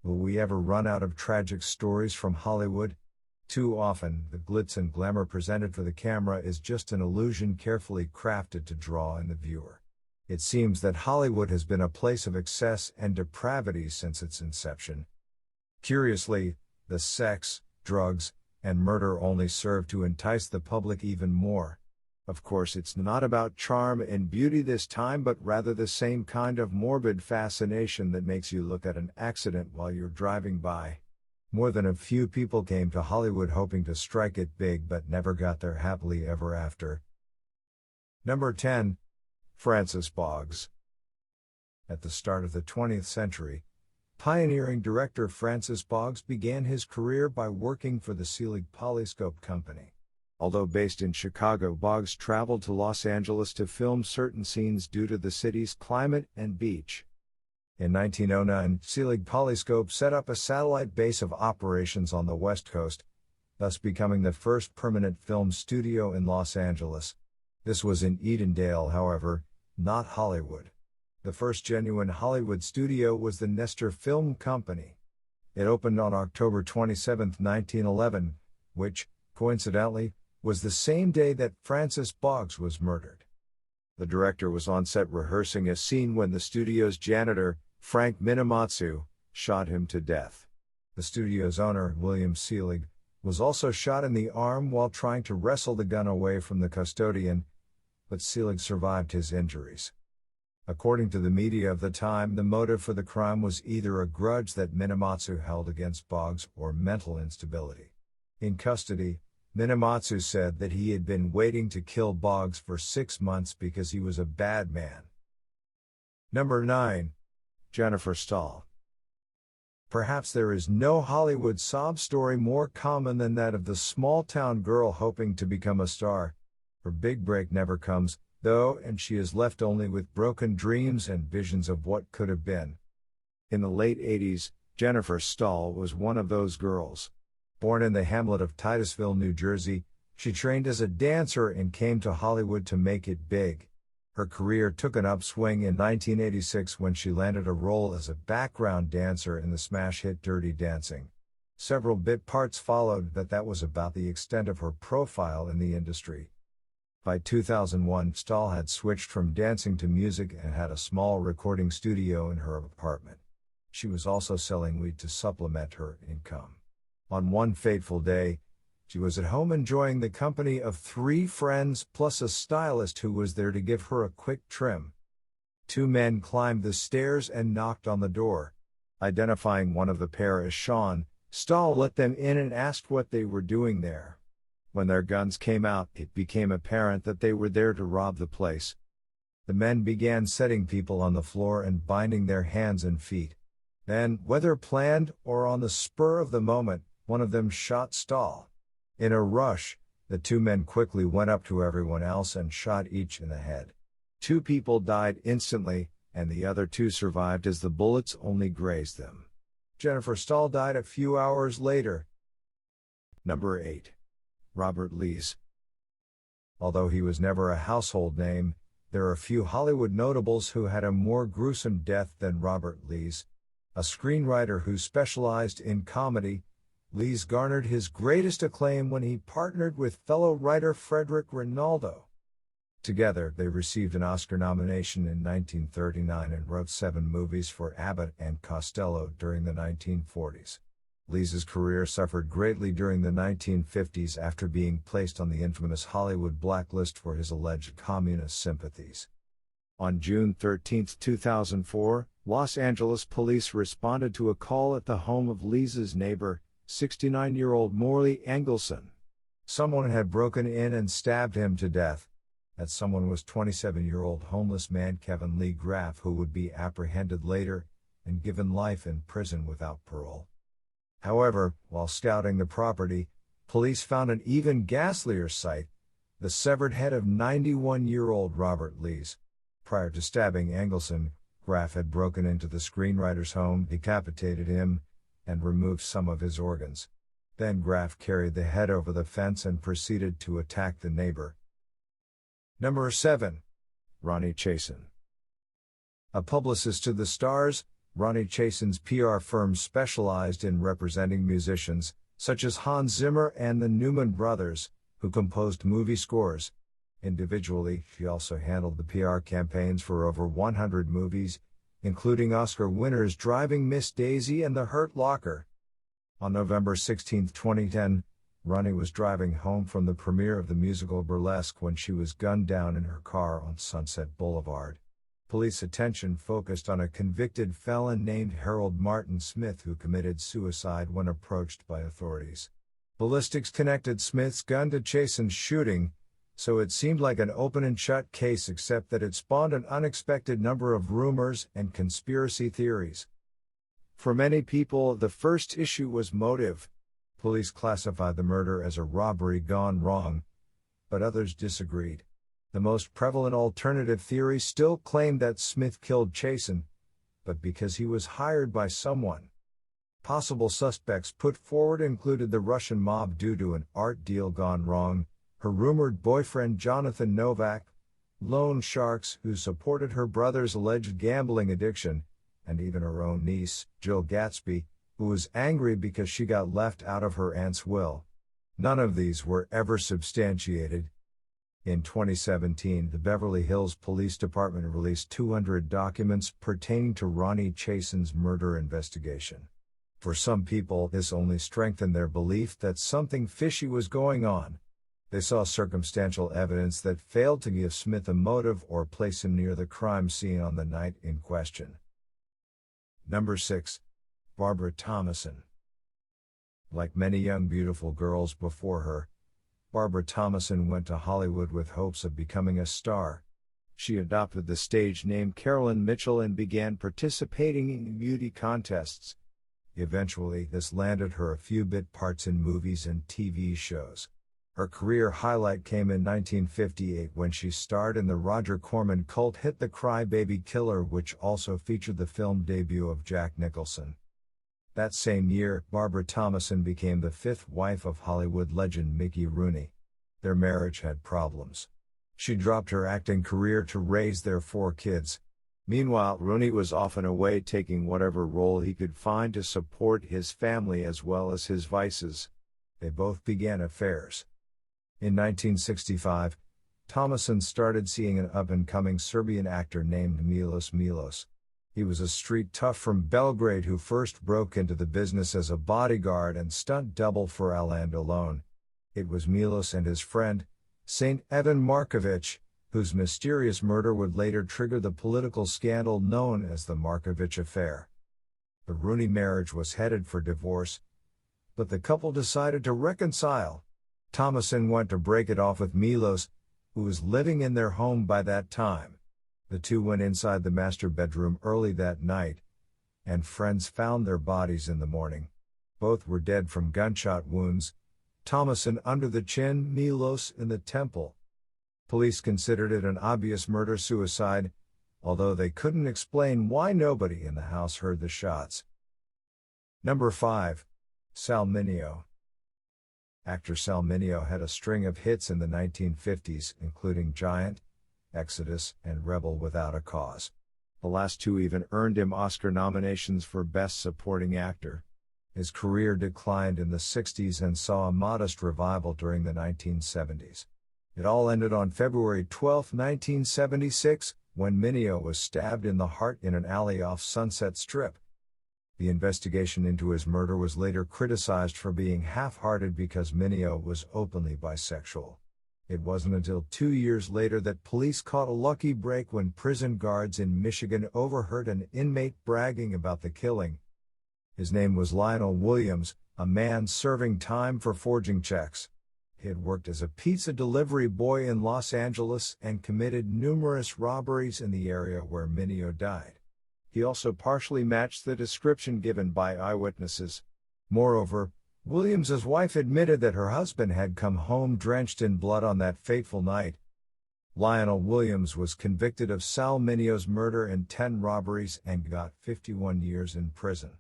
Will we ever run out of tragic stories from Hollywood? Too often, the glitz and glamour presented for the camera is just an illusion carefully crafted to draw in the viewer. It seems that Hollywood has been a place of excess and depravity since its inception. Curiously, the sex, drugs, and murder only serve to entice the public even more. Of course, it's not about charm and beauty this time, but rather the same kind of morbid fascination that makes you look at an accident while you're driving by. More than a few people came to Hollywood hoping to strike it big but never got there happily ever after. Number 10. Francis Boggs. At the start of the 20th century, pioneering director Francis Boggs began his career by working for the Selig Polyscope Company. Although based in Chicago, Boggs traveled to Los Angeles to film certain scenes due to the city's climate and beach. In 1909, Selig Polyscope set up a satellite base of operations on the West Coast, thus becoming the first permanent film studio in Los Angeles. This was in Edendale, however, not Hollywood. The first genuine Hollywood studio was the Nestor Film Company. It opened on October 27, 1911, which, coincidentally, was the same day that Francis Boggs was murdered. The director was on set rehearsing a scene when the studio's janitor, Frank Minamatsu, shot him to death. The studio's owner, William Selig, was also shot in the arm while trying to wrestle the gun away from the custodian, but Selig survived his injuries. According to the media of the time, the motive for the crime was either a grudge that Minamatsu held against Boggs or mental instability. In custody, Minamatsu said that he had been waiting to kill Boggs for 6 months because he was a bad man. Number 9. Jennifer Stahl. Perhaps there is no Hollywood sob story more common than that of the small-town girl hoping to become a star. Her big break never comes, though, and she is left only with broken dreams and visions of what could have been. In the late 80s, Jennifer Stahl was one of those girls. Born in the hamlet of Titusville, New Jersey, she trained as a dancer and came to Hollywood to make it big. Her career took an upswing in 1986 when she landed a role as a background dancer in the smash hit Dirty Dancing. Several bit parts followed, but that was about the extent of her profile in the industry. By 2001, Stahl had switched from dancing to music and had a small recording studio in her apartment. She was also selling weed to supplement her income. On one fateful day, she was at home enjoying the company of 3 friends plus a stylist who was there to give her a quick trim. 2 men climbed the stairs and knocked on the door. Identifying one of the pair as Sean, Stahl let them in and asked what they were doing there. When their guns came out, it became apparent that they were there to rob the place. The men began setting people on the floor and binding their hands and feet. Then, whether planned or on the spur of the moment, one of them shot Stahl. In a rush, the 2 men quickly went up to everyone else and shot each in the head. 2 people died instantly, and the other 2 survived as the bullets only grazed them. Jennifer Stahl died a few hours later. Number 8. Robert Lees. Although he was never a household name, there are few Hollywood notables who had a more gruesome death than Robert Lees. A screenwriter who specialized in comedy, Lees garnered his greatest acclaim when he partnered with fellow writer Frederick Rinaldo. Together, they received an Oscar nomination in 1939 and wrote 7 movies for Abbott and Costello during the 1940s. Lees's career suffered greatly during the 1950s after being placed on the infamous Hollywood blacklist for his alleged communist sympathies. On June 13, 2004, Los Angeles police responded to a call at the home of Lees's neighbor, 69-year-old Morley Engelson. Someone had broken in and stabbed him to death. That someone was 27-year-old homeless man Kevin Lee Graff, who would be apprehended later and given life in prison without parole. However, while scouting the property, police found an even ghastlier sight: the severed head of 91-year-old Robert Lees. Prior to stabbing Engelson, Graff had broken into the screenwriter's home, decapitated him, and removed some of his organs. Then Graff carried the head over the fence and proceeded to attack the neighbor. Number 7. Ronny Chan. A publicist to the stars, Ronny Chan's PR firm specialized in representing musicians, such as Hans Zimmer and the Newman Brothers, who composed movie scores. Individually, she also handled the PR campaigns for over 100 movies, including Oscar winners Driving Miss Daisy and The Hurt Locker. On November 16, 2010, Ronny was driving home from the premiere of the musical Burlesque when she was gunned down in her car on Sunset Boulevard. Police attention focused on a convicted felon named Harold Martin Smith who committed suicide when approached by authorities. Ballistics connected Smith's gun to Chan's shooting, so it seemed like an open and shut case, except that it spawned an unexpected number of rumors and conspiracy theories. For many people, the first issue was motive. Police classified the murder as a robbery gone wrong, but others disagreed. The most prevalent alternative theory still claimed that Smith killed Chan, but because he was hired by someone. Possible suspects put forward included the Russian mob due to an art deal gone wrong, her rumored boyfriend Jonathan Novak, loan sharks who supported her brother's alleged gambling addiction, and even her own niece, Jill Gatsby, who was angry because she got left out of her aunt's will. None of these were ever substantiated. In 2017, the Beverly Hills Police Department released 200 documents pertaining to Ronny Chan's murder investigation. For some people, this only strengthened their belief that something fishy was going on. They saw circumstantial evidence that failed to give Smith a motive or place him near the crime scene on the night in question. Number 6. Barbara Thomason. Like many young beautiful girls before her, Barbara Thomason went to Hollywood with hopes of becoming a star. She adopted the stage name Carolyn Mitchell and began participating in beauty contests. Eventually, this landed her a few bit parts in movies and TV shows. Her career highlight came in 1958 when she starred in the Roger Corman cult hit The Cry-Baby Killer, which also featured the film debut of Jack Nicholson. That same year, Barbara Thomason became the fifth wife of Hollywood legend Mickey Rooney. Their marriage had problems. She dropped her acting career to raise their 4 kids. Meanwhile, Rooney was often away taking whatever role he could find to support his family as well as his vices. They both began affairs. In 1965, Thomason started seeing an up-and-coming Serbian actor named Milos Milos. He was a street tough from Belgrade who first broke into the business as a bodyguard and stunt double for Alain Delon. It was Milos and his friend, Saint Evan Markovic, whose mysterious murder would later trigger the political scandal known as the Markovic Affair. The Rooney marriage was headed for divorce, but the couple decided to reconcile. Thomason went to break it off with Milos, who was living in their home by that time. The two went inside the master bedroom early that night, and friends found their bodies in the morning. Both were dead from gunshot wounds, Thomason under the chin, Milos in the temple. Police considered it an obvious murder-suicide, although they couldn't explain why nobody in the house heard the shots. Number 5. Sal Mineo. Actor Sal Mineo had a string of hits in the 1950s, including Giant, Exodus, and Rebel Without a Cause. The last two even earned him Oscar nominations for Best Supporting Actor. His career declined in the 60s and saw a modest revival during the 1970s. It all ended on February 12, 1976, when Mineo was stabbed in the heart in an alley off Sunset Strip. The investigation into his murder was later criticized for being half-hearted because Mineo was openly bisexual. It wasn't until 2 years later that police caught a lucky break when prison guards in Michigan overheard an inmate bragging about the killing. His name was Lionel Williams, a man serving time for forging checks. He had worked as a pizza delivery boy in Los Angeles and committed numerous robberies in the area where Mineo died. He also partially matched the description given by eyewitnesses. Moreover, Williams's wife admitted that her husband had come home drenched in blood on that fateful night. Lionel Williams was convicted of Sal Mineo's murder and 10 robberies and got 51 years in prison.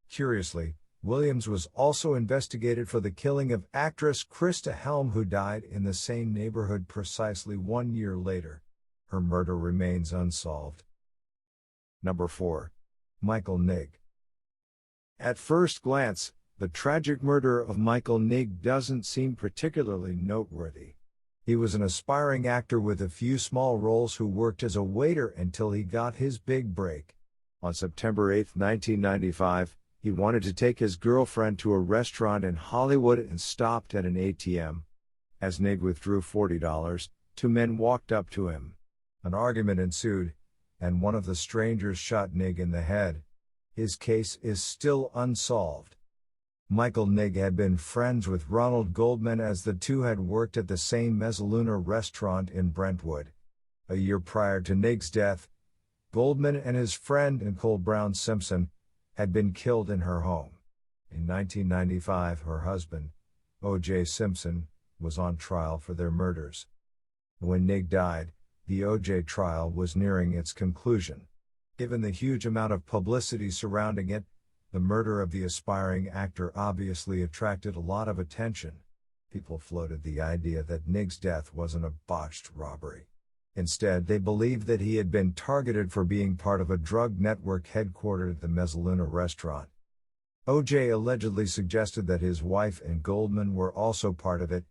Curiously, Williams was also investigated for the killing of actress Krista Helm, who died in the same neighborhood precisely 1 year later. Her murder remains unsolved. Number 4. Michael Nigg. At first glance, the tragic murder of Michael Nigg doesn't seem particularly noteworthy. He was an aspiring actor with a few small roles who worked as a waiter until he got his big break. On September 8, 1995, he wanted to take his girlfriend to a restaurant in Hollywood and stopped at an ATM. As Nigg withdrew $40, two men walked up to him. An argument ensued, and one of the strangers shot Nigg in the head. His case is still unsolved. Michael Nigg had been friends with Ronald Goldman as the two had worked at the same Mezzaluna restaurant in Brentwood. A year prior to Nigg's death, Goldman and his friend Nicole Brown Simpson had been killed in her home. In 1995, her husband, O.J. Simpson, was on trial for their murders. When Nigg died, the O.J. trial was nearing its conclusion. Given the huge amount of publicity surrounding it, the murder of the aspiring actor obviously attracted a lot of attention. People floated the idea that Nigg's death wasn't a botched robbery. Instead, they believed that he had been targeted for being part of a drug network headquartered at the Mezzaluna restaurant. O.J. allegedly suggested that his wife and Goldman were also part of it,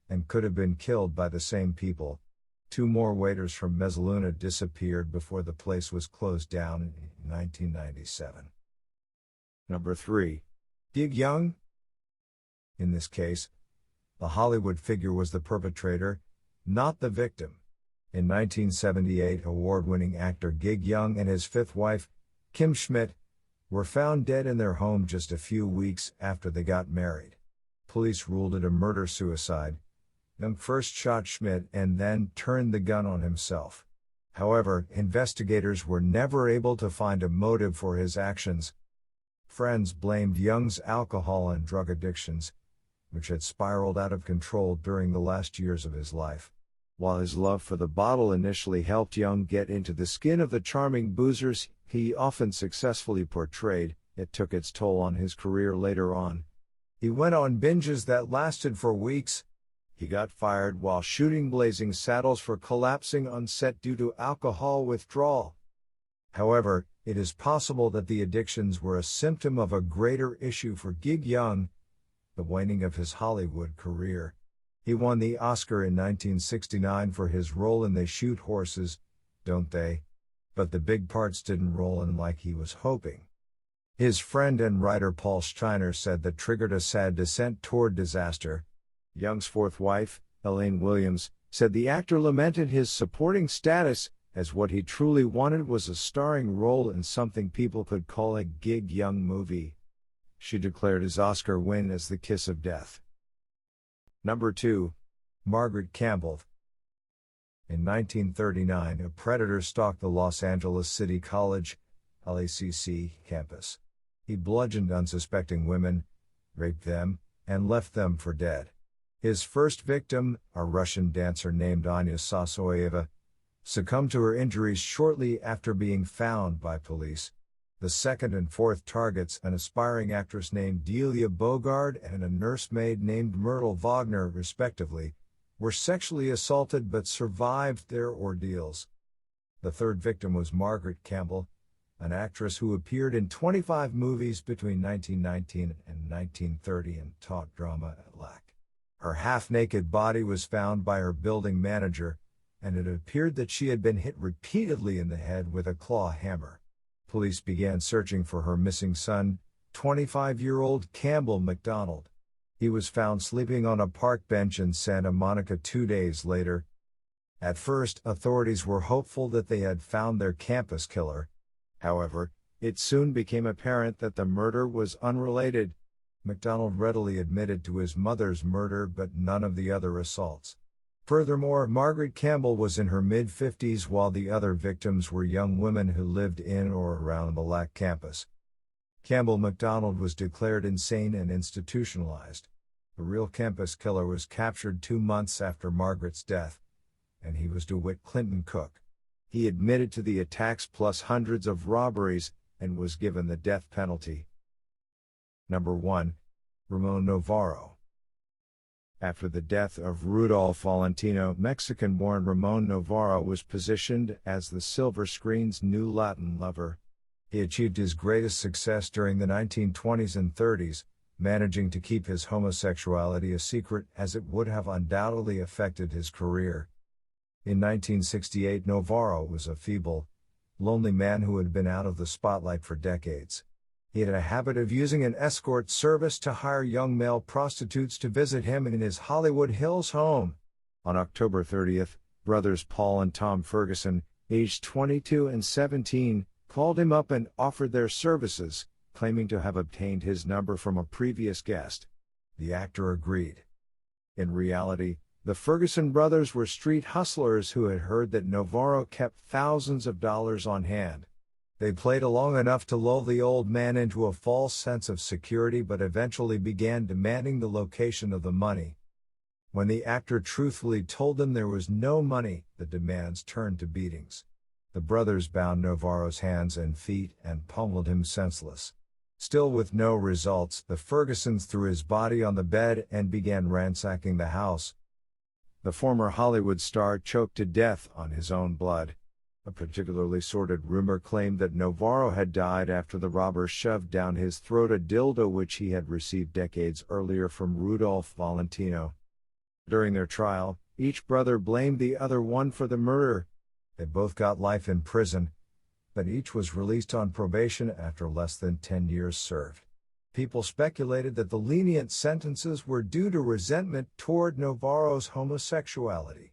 and could have been killed by the same people. Two more waiters from Mezzaluna disappeared before the place was closed down in 1997. Number 3. Gig Young. In this case, the Hollywood figure was the perpetrator, not the victim. In 1978, award-winning actor Gig Young and his fifth wife, Kim Schmidt, were found dead in their home just a few weeks after they got married. Police ruled it a murder-suicide. Young first shot Schmidt and then turned the gun on himself. However, investigators were never able to find a motive for his actions. Friends blamed Young's alcohol and drug addictions, which had spiraled out of control during the last years of his life. While his love for the bottle initially helped Young get into the skin of the charming boozers he often successfully portrayed, it took its toll on his career later on. He went on binges that lasted for weeks. He got fired while shooting Blazing Saddles for collapsing on set due to alcohol withdrawal. However, it is possible that the addictions were a symptom of a greater issue for Gig Young, the waning of his Hollywood career. He won the Oscar in 1969 for his role in They Shoot Horses, Don't They? But the big parts didn't roll in like he was hoping. His friend and writer Paul Steiner said that triggered a sad descent toward disaster. Young's fourth wife, Elaine Williams, said the actor lamented his supporting status, as what he truly wanted was a starring role in something people could call a Gig Young movie. She declared his Oscar win as the kiss of death. Number 2. Margaret Campbell. In 1939, a predator stalked the Los Angeles City College, LACC, campus. He bludgeoned unsuspecting women, raped them, and left them for dead. His first victim, a Russian dancer named Anya Sasoyeva, succumbed to her injuries shortly after being found by police. The second and fourth targets, an aspiring actress named Delia Bogard and a nursemaid named Myrtle Wagner, respectively, were sexually assaulted but survived their ordeals. The third victim was Margaret Campbell, an actress who appeared in 25 movies between 1919 and 1930 and taught drama at LAC. Her half-naked body was found by her building manager, and it appeared that she had been hit repeatedly in the head with a claw hammer. Police began searching for her missing son, 25-year-old Campbell McDonald. He was found sleeping on a park bench in Santa Monica 2 days later. At first, authorities were hopeful that they had found their campus killer. However, it soon became apparent that the murder was unrelated. McDonald readily admitted to his mother's murder but none of the other assaults. Furthermore, Margaret Campbell was in her mid-50s while the other victims were young women who lived in or around the LAC campus. Campbell McDonald was declared insane and institutionalized. The real campus killer was captured 2 months after Margaret's death, and he was DeWitt Clinton Cook. He admitted to the attacks plus hundreds of robberies, and was given the death penalty. Number 1. Ramon Navarro. After the death of Rudolph Valentino, Mexican-born Ramon Navarro was positioned as the silver screen's new Latin lover. He achieved his greatest success during the 1920s and 30s, managing to keep his homosexuality a secret as it would have undoubtedly affected his career. In 1968, Navarro was a feeble, lonely man who had been out of the spotlight for decades. He had a habit of using an escort service to hire young male prostitutes to visit him in his Hollywood Hills home. On October 30th, brothers Paul and Tom Ferguson, aged 22 and 17, called him up and offered their services, claiming to have obtained his number from a previous guest. The actor agreed. In reality, the Ferguson brothers were street hustlers who had heard that Navarro kept thousands of dollars on hand. They played along enough to lull the old man into a false sense of security but eventually began demanding the location of the money. When the actor truthfully told them there was no money, the demands turned to beatings. The brothers bound Navarro's hands and feet and pummeled him senseless. Still with no results, the Fergusons threw his body on the bed and began ransacking the house. The former Hollywood star choked to death on his own blood. A particularly sordid rumor claimed that Navarro had died after the robbers shoved down his throat a dildo which he had received decades earlier from Rudolph Valentino. During their trial, each brother blamed the other one for the murder. They both got life in prison, but each was released on probation after less than 10 years served. People speculated that the lenient sentences were due to resentment toward Navarro's homosexuality.